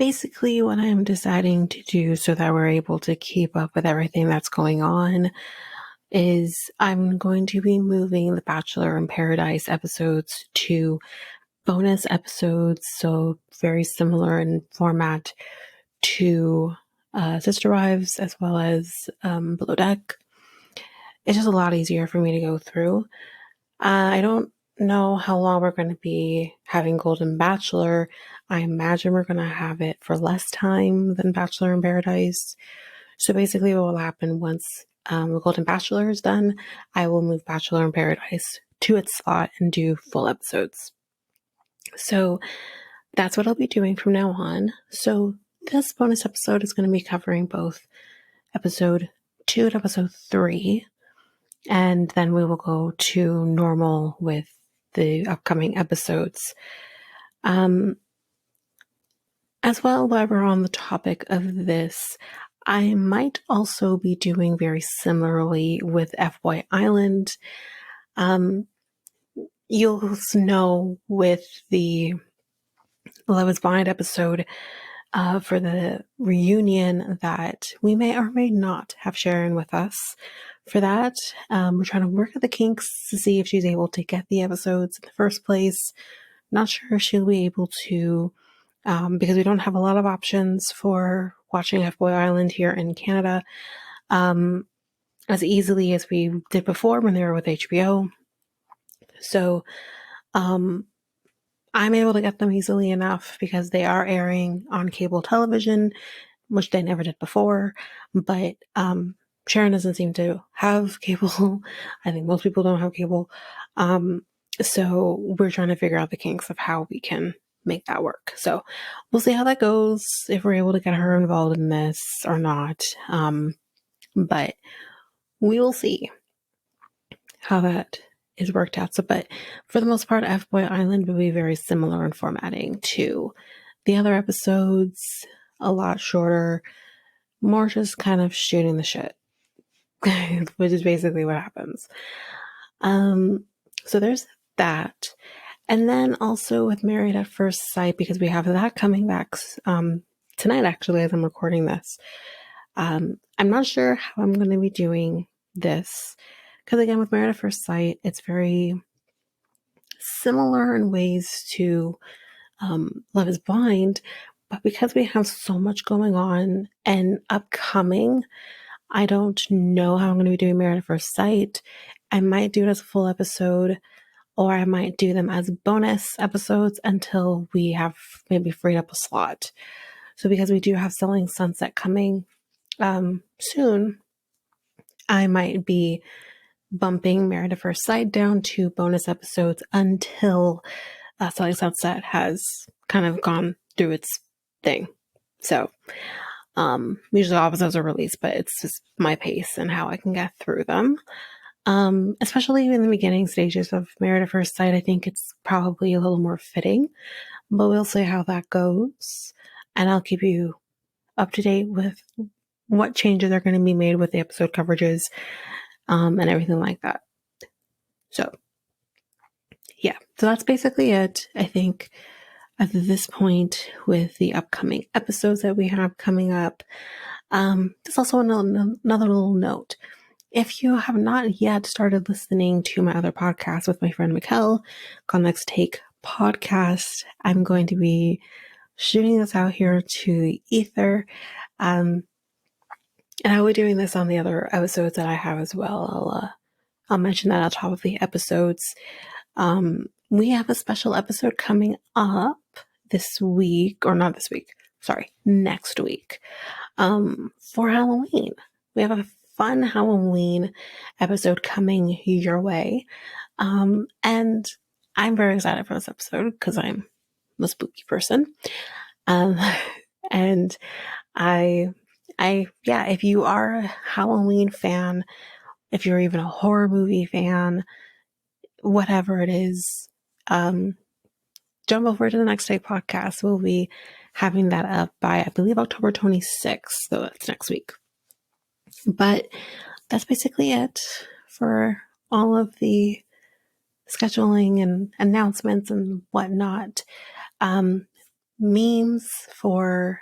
basically what I'm deciding to do so that we're able to keep up with everything that's going on is I'm going to be moving the Bachelor in Paradise episodes to bonus episodes, so very similar in format to Sister Wives as well as Below Deck. It's just a lot easier for me to go through. I don't know how long we're going to be having Golden Bachelor. I imagine we're going to have it for less time than Bachelor in Paradise. So basically what will happen once the Golden Bachelor is done, I will move Bachelor in Paradise to its slot and do full episodes. So that's what I'll be doing from now on. So this bonus episode is going to be covering both episode 2 and episode 3. And then we will go to normal with the upcoming episodes. As well, while we're on the topic of this, I might also be doing very similarly with FY Island. You'll know with the Love is Blind episode for the reunion that we may or may not have Sharon with us for that. We're trying to work at the kinks to see if she's able to get the episodes in the first place. Not sure if she'll be able to, because we don't have a lot of options for watching F-Boy Island here in Canada as easily as we did before when they were with HBO. So I'm able to get them easily enough because they are airing on cable television, which they never did before. But Sharon doesn't seem to have cable. I think most people don't have cable. So we're trying to figure out the kinks of how we can make that work. So we'll see how that goes, if we're able to get her involved in this or not. But we will see how that is worked out. So, but for the most part, F-Boy Island will be very similar in formatting to the other episodes, a lot shorter, more just kind of shooting the shit, which is basically what happens. So there's that. And then also with Married at First Sight, because we have that coming back tonight, actually, as I'm recording this. I'm not sure how I'm going to be doing this. Because again, with Married at First Sight, it's very similar in ways to Love is Blind. But because we have so much going on and upcoming, I don't know how I'm going to be doing Married at First Sight. I might do it as a full episode, or I might do them as bonus episodes until we have maybe freed up a slot. So because we do have Selling Sunset coming soon, I might be bumping Married at First Sight down to bonus episodes until Selling Sunset has kind of gone through its thing. So usually all episodes are released, but it's just my pace and how I can get through them. Especially in the beginning stages of Married at First Sight, I think it's probably a little more fitting, but we'll see how that goes. And I'll keep you up to date with what changes are going to be made with the episode coverages, and everything like that. So, yeah. So that's basically it, I think, at this point with the upcoming episodes that we have coming up. There's also another little note. If you have not yet started listening to my other podcast with my friend Mikkel, called Next Take Podcast, I'm going to be shooting this out here to the ether. And I'll be doing this on the other episodes that I have as well. I'll mention that on top of the episodes. We have a special episode coming up this week, or not this week, sorry, next week, for Halloween. We have a fun Halloween episode coming your way. And I'm very excited for this episode because I'm a spooky person. And if you are a Halloween fan, if you're even a horror movie fan, whatever it is, jump over to the Next Day podcast. We'll be having that up by, I believe, October 26th, so that's next week. But that's basically it for all of the scheduling and announcements and whatnot. memes for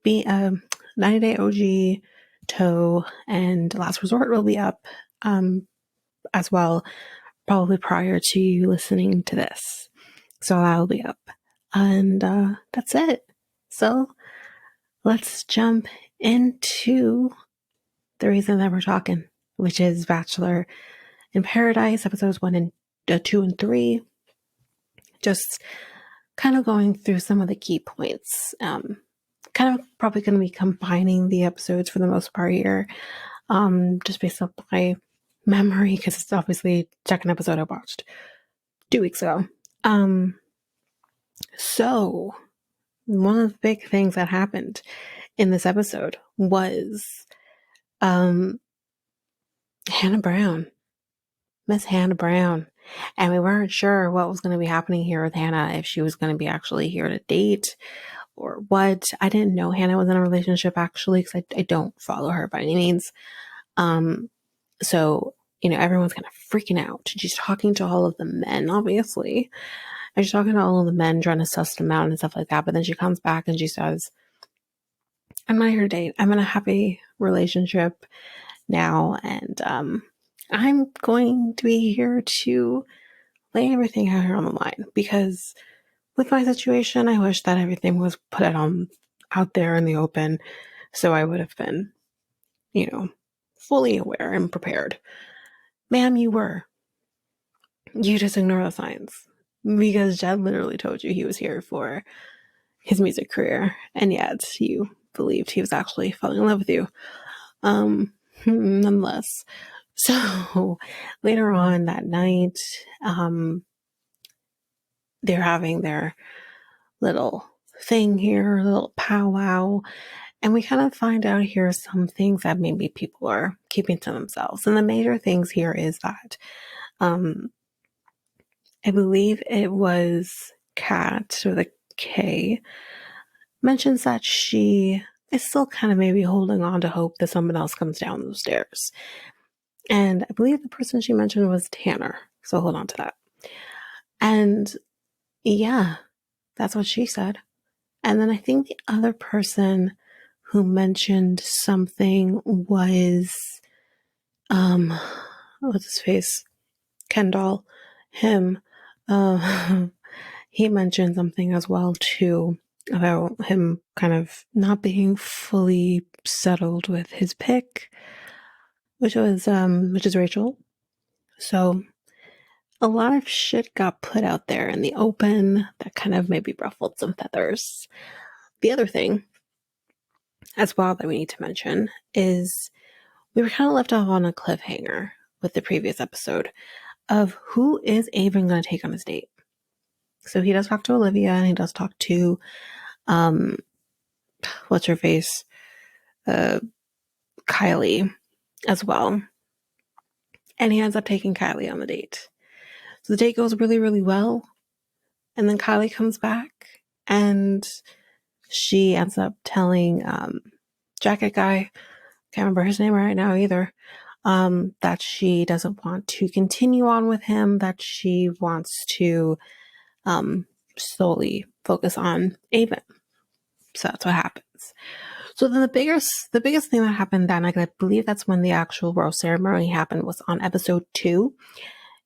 90 Day OG, Toe, and Last Resort will be up as well, probably prior to you listening to this. So that'll be up. And that's it. So let's jump into the reason that we're talking, which is Bachelor in Paradise, episodes 1 and 2 and 3. Just kind of going through some of the key points. Kind of probably going to be combining the episodes for the most part here, just based on my memory, because it's obviously the second episode I watched 2 weeks ago. So one of the big things that happened in this episode was Hannah Brown, Miss Hannah Brown. And we weren't sure what was going to be happening here with Hannah, if she was going to be actually here to date or what. I didn't know Hannah was in a relationship actually, because I don't follow her by any means. So, everyone's kind of freaking out. She's talking to all of the men, obviously. And she's talking to all of the men, trying to suss them out and stuff like that. But then she comes back and she says, I'm not here to date. I'm in a happy relationship now. And I'm going to be here to lay everything out here on the line. Because with my situation, I wish that everything was put out there in the open. So I would have been, fully aware and prepared. Ma'am, you were. You just ignore the signs. Because Jed literally told you he was here for his music career, and yet you believed he was actually falling in love with you. Nonetheless. So later on that night, they're having their little thing here, little powwow, and we kind of find out here some things that maybe people are keeping to themselves. And the major things here is that I believe it was Kat, with a K, mentions that she is still kind of maybe holding on to hope that someone else comes down those stairs. And I believe the person she mentioned was Tanner. So hold on to that. And yeah, that's what she said. And then I think the other person who mentioned something was, what's his face? Kendall. Him. He mentioned something as well too about him kind of not being fully settled with his pick, which is Rachel. So a lot of shit got put out there in the open that kind of maybe ruffled some feathers. The other thing as well that we need to mention is we were kind of left off on a cliffhanger with the previous episode of who is Aven going to take on his date. So he does talk to Olivia, and he does talk to, what's her face? Kylie as well. And he ends up taking Kylie on the date. So the date goes really, really well. And then Kylie comes back, and she ends up telling Jacket Guy, can't remember his name right now either, that she doesn't want to continue on with him, that she wants to solely focus on Aven. So that's what happens. So then the biggest thing that happened that night, I believe that's when the actual rose ceremony happened, was on episode 2,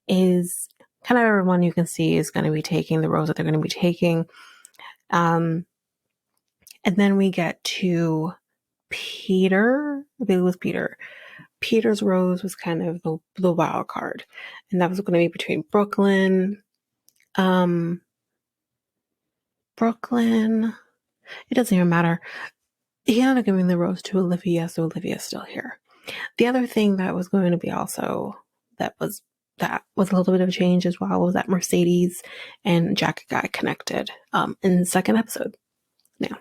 is kind of everyone you can see is going to be taking the rose that they're going to be taking. And then we get to Peter. I believe it was Peter. Peter's rose was kind of the wild card. And that was going to be between Brooklyn. It doesn't even matter. He ended up giving the rose to Olivia, so Olivia's still here. The other thing that was going to be also that was a little bit of a change as well was that Mercedes and Jacket Guy connected in the second episode. Now,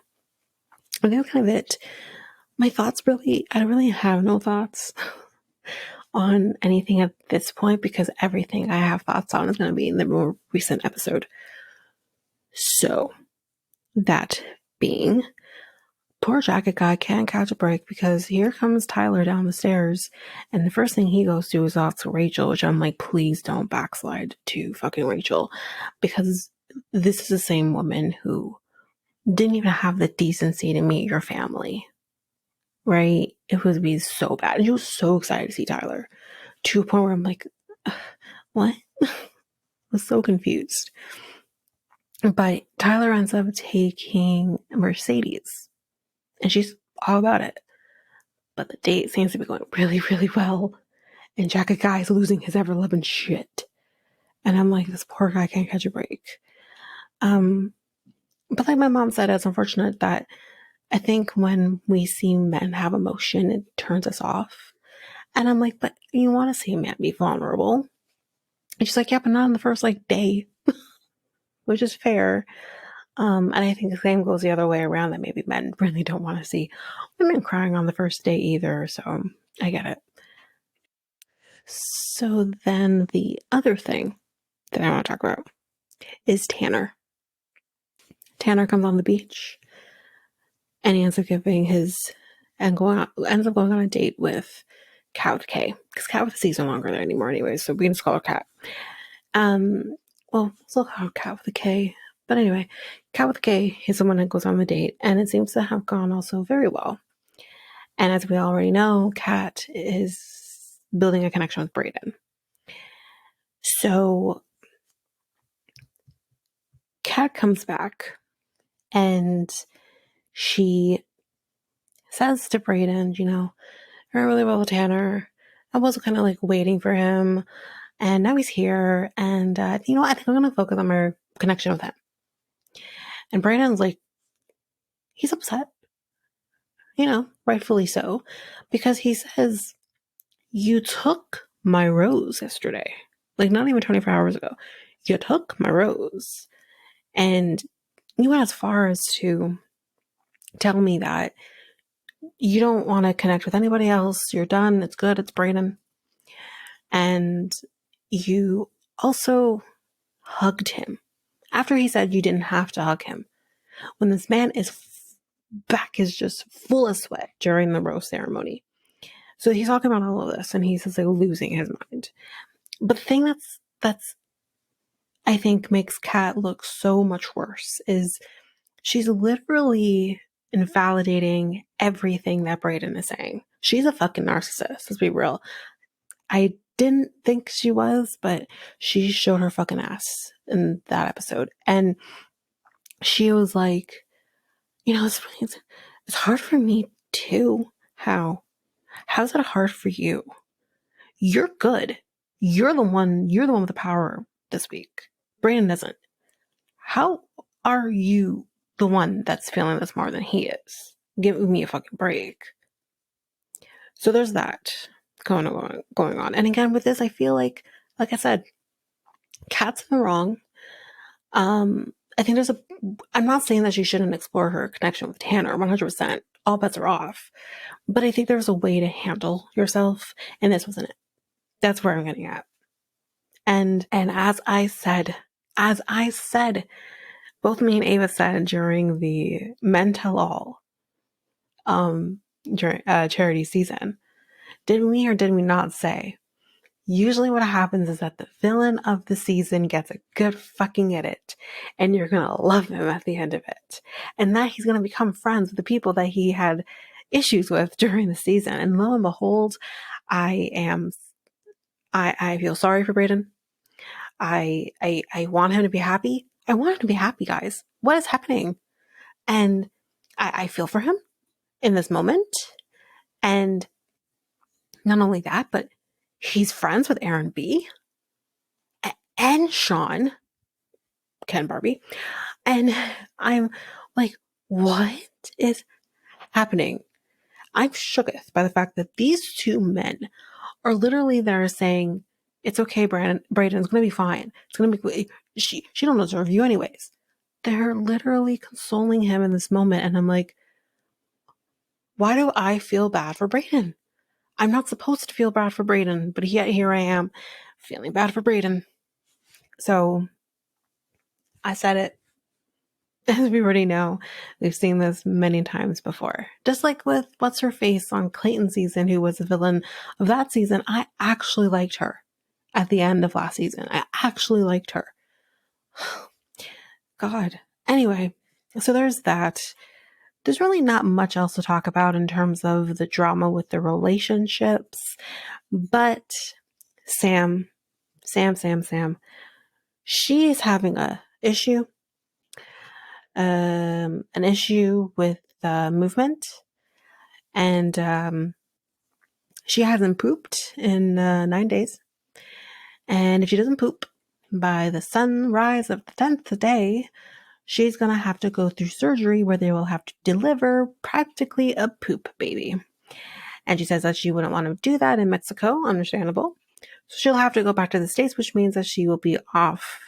I think that's kind of it. My thoughts I don't really have no thoughts on anything at this point, because everything I have thoughts on is going to be in the more recent episode. So, that being, poor Jacket Guy can't catch a break, because here comes Tyler down the stairs, and the first thing he goes to is off to Rachel, which I'm like, please don't backslide to fucking Rachel, because this is the same woman who didn't even have the decency to meet your family, right? It would be so bad. And she was so excited to see Tyler, to a point where I'm like, what? I was so confused. But Tyler ends up taking Mercedes, and she's all about it. But the date seems to be going really, really well. And Jacket Guy is losing his ever-loving shit. And I'm like, this poor guy can't catch a break. But like my mom said, it's unfortunate that I think when we see men have emotion, it turns us off. And I'm like, but you want to see a man be vulnerable. And she's like, yeah, but not on the first like day, which is fair. And I think the same goes the other way around, that maybe men really don't want to see women crying on the first day either. So I get it. So then the other thing that I want to talk about is Tanner. Tanner comes on the beach and he ends up ends up going on a date with Cat with K, because Cat with a C's no longer there anymore anyway, so we can just call her Cat. Well, still call her Cat with a K, but anyway, Cat with a K is the one that goes on the date, and it seems to have gone also very well. And as we already know, Cat is building a connection with Brayden. So Cat comes back and she says to Brayden, you know, I really well with Tanner. I was kind of like waiting for him, and now he's here, and you know, I think I'm going to focus on my connection with him. And Brayden's like, he's upset, you know, rightfully so, because he says, you took my rose yesterday. Like, not even 24 hours ago. You took my rose. And you went as far as to tell me that you don't want to connect with anybody else. You're done. It's good. It's Brayden. And you also hugged him after he said you didn't have to hug him. When this man back is just full of sweat during the rose ceremony. So he's talking about all of this, and he's just like losing his mind. But the thing that's I think makes Kat look so much worse is she's literally invalidating everything that Brayden is saying. She's a fucking narcissist, let's be real. I didn't think she was, but she showed her fucking ass in that episode. And she was like, you know, it's hard for me too. How's it hard for you? You're good. You're the one with the power this week. Brayden doesn't. How are you the one that's feeling this more than he is? Give me a fucking break. So there's that going on. And again, with this, I feel like I said, Kat's in the wrong. I think I'm not saying that she shouldn't explore her connection with Tanner, 100%. All bets are off. But I think there's a way to handle yourself, and this wasn't it. That's where I'm getting at. And as I said, both me and Ava said during the Men Tell All during charity season, did we or did we not say, usually what happens is that the villain of the season gets a good fucking edit, and you're gonna love him at the end of it, and that he's gonna become friends with the people that he had issues with during the season. And lo and behold, I feel sorry for Brayden. I want him to be happy. I want him to be happy, guys. What is happening? And I feel for him in this moment. And not only that, but he's friends with Aaron B. and Sean, Ken Barbie. And I'm like, what is happening? I'm shooketh by the fact that these two men are literally there saying, it's okay, Brayden's going to be fine. It's going to be, she don't deserve you anyways. They're literally consoling him in this moment. And I'm like, why do I feel bad for Brayden? I'm not supposed to feel bad for Brayden, but yet here I am feeling bad for Brayden. So I said it. As we already know, we've seen this many times before. Just like with What's Her Face on Clayton season, who was the villain of that season, I actually liked her at the end of last season. I actually liked her. God. Anyway, So there's that. There's really not much else to talk about in terms of the drama with the relationships, but Sam, Sam, she is having an issue with movement, and she hasn't pooped in 9 days. And if she doesn't poop by the sunrise of the 10th day, she's going to have to go through surgery where they will have to deliver practically a poop baby. And she says that she wouldn't want to do that in Mexico, understandable. So she'll have to go back to the States, which means that she will be off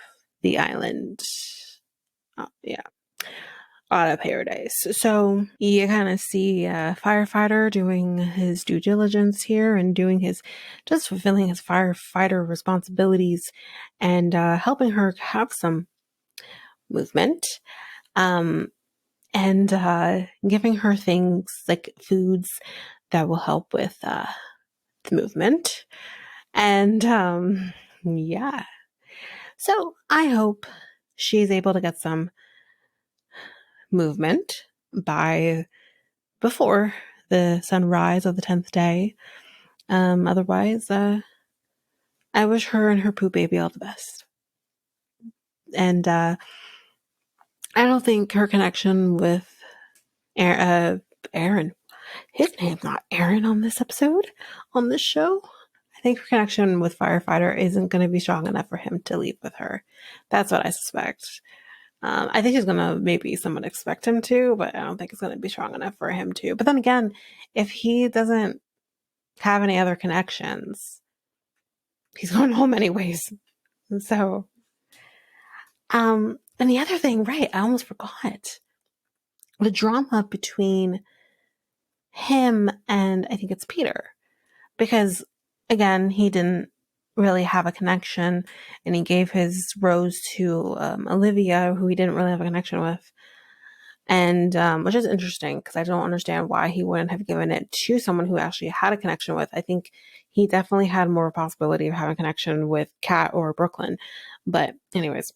the island. Yeah. Out of paradise. So you kind of see a firefighter doing his due diligence here and just fulfilling his firefighter responsibilities and helping her have some movement. And giving her things like foods that will help with the movement. And yeah. So I hope she's able to get some movement before the sunrise of the 10th day. Otherwise, I wish her and her poop baby all the best. And I don't think her connection with Aaron, his name's not Aaron on this episode, on this show. I think her connection with Firefighter isn't going to be strong enough for him to leave with her. That's what I suspect. I think he's going to maybe someone expect him to, but I don't think it's going to be strong enough for him to. But then again, if he doesn't have any other connections, he's going home anyways. And so, and the other thing, right, I almost forgot. The drama between him and I think it's Peter. Because, again, he didn't really have a connection, and he gave his rose to Olivia, who he didn't really have a connection with. And which is interesting because I don't understand why he wouldn't have given it to someone who actually had a connection with. I think he definitely had more possibility of having a connection with Kat or Brooklyn. But anyways,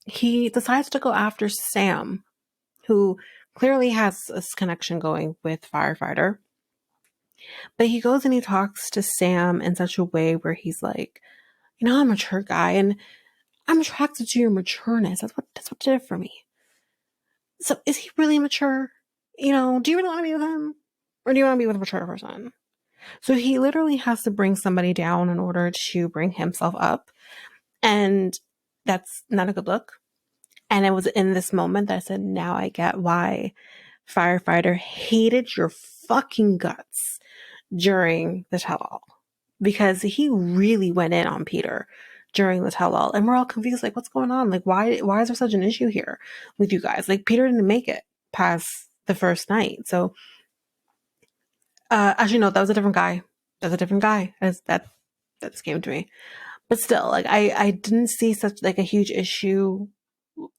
he decides to go after Sam, who clearly has this connection going with Firefighter. But he goes and he talks to Sam in such a way where he's like, I'm a mature guy and I'm attracted to your matureness. That's what did it for me. So is he really mature? Do you really want to be with him? Or do you want to be with a mature person? So he literally has to bring somebody down in order to bring himself up. And that's not a good look. And it was in this moment that I said, now I get why Firefighter hated your fucking guts during the tell-all. Because he really went in on Peter during the tell-all. And we're all confused, like, what's going on? Like, why is there such an issue here with you guys? Like, Peter didn't make it past the first night. So, actually, no, that was a different guy. That just came to me. But still, like, I didn't see such, like, a huge issue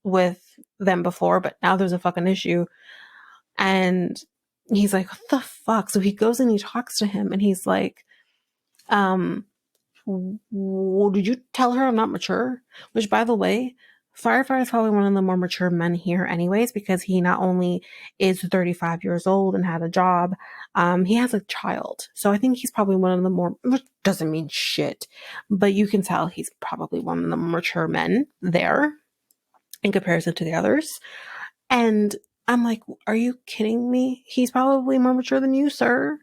with them before, but now there's a fucking issue. And he's like, what the fuck? So he goes and he talks to him and he's like, did you tell her I'm not mature? Which, by the way, Firefighter is probably one of the more mature men here anyways, because he not only is 35 years old and had a job, he has a child. So I think he's probably one of the more, which doesn't mean shit, but you can tell he's probably one of the mature men there in comparison to the others. And I'm like, are you kidding me? He's probably more mature than you, sir.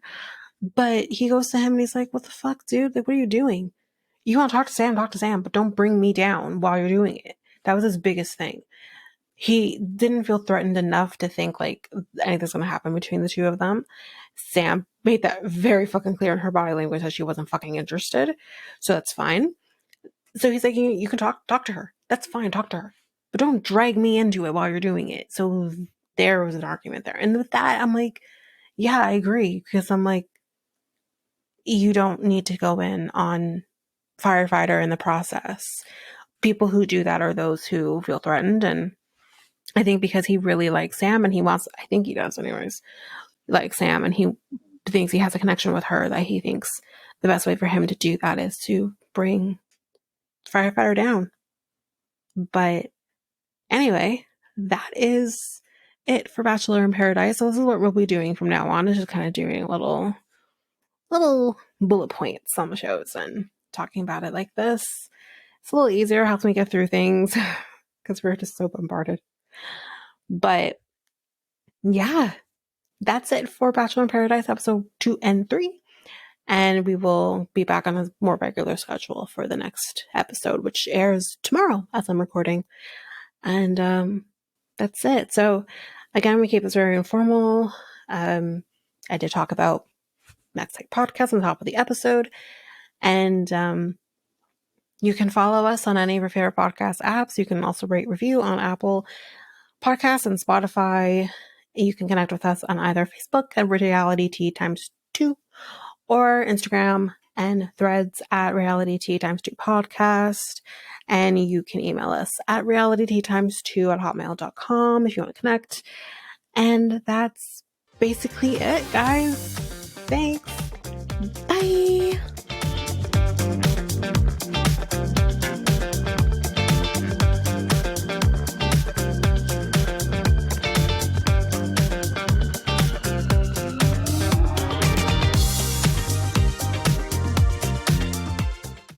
But he goes to him and he's like, what the fuck, dude? Like, what are you doing? You want to talk to Sam, but don't bring me down while you're doing it. That was his biggest thing. He didn't feel threatened enough to think like anything's going to happen between the two of them. Sam made that very fucking clear in her body language that she wasn't fucking interested. So that's fine. So he's like, you can talk to her. That's fine. Talk to her. But don't drag me into it while you're doing it. So there was an argument there. And with that, I'm like, yeah, I agree. Because I'm like, you don't need to go in on Firefighter in the process. People who do that are those who feel threatened. And I think because he really likes Sam and I think he does anyways, like Sam, and he thinks he has a connection with her, that he thinks the best way for him to do that is to bring Firefighter down. But anyway, that is it for Bachelor in Paradise. So this is what we'll be doing from now on, is just kind of doing little bullet points on the shows and talking about it like this. It's a little easier, helps me get through things because we're just so bombarded. But yeah, that's it for Bachelor in Paradise episode 2 and 3. And we will be back on a more regular schedule for the next episode, which airs tomorrow as I'm recording. And that's it. So again, we keep this very informal. I did talk about Next Like Podcast on the top of the episode. And you can follow us on any of your favorite podcast apps. You can also rate, review on Apple Podcasts and Spotify. You can connect with us on either Facebook at Reality T ×2 or Instagram and Threads at Reality T ×2 podcast. And you can email us at realityt2@hotmail.com if you want to connect. And that's basically it, guys. Thanks.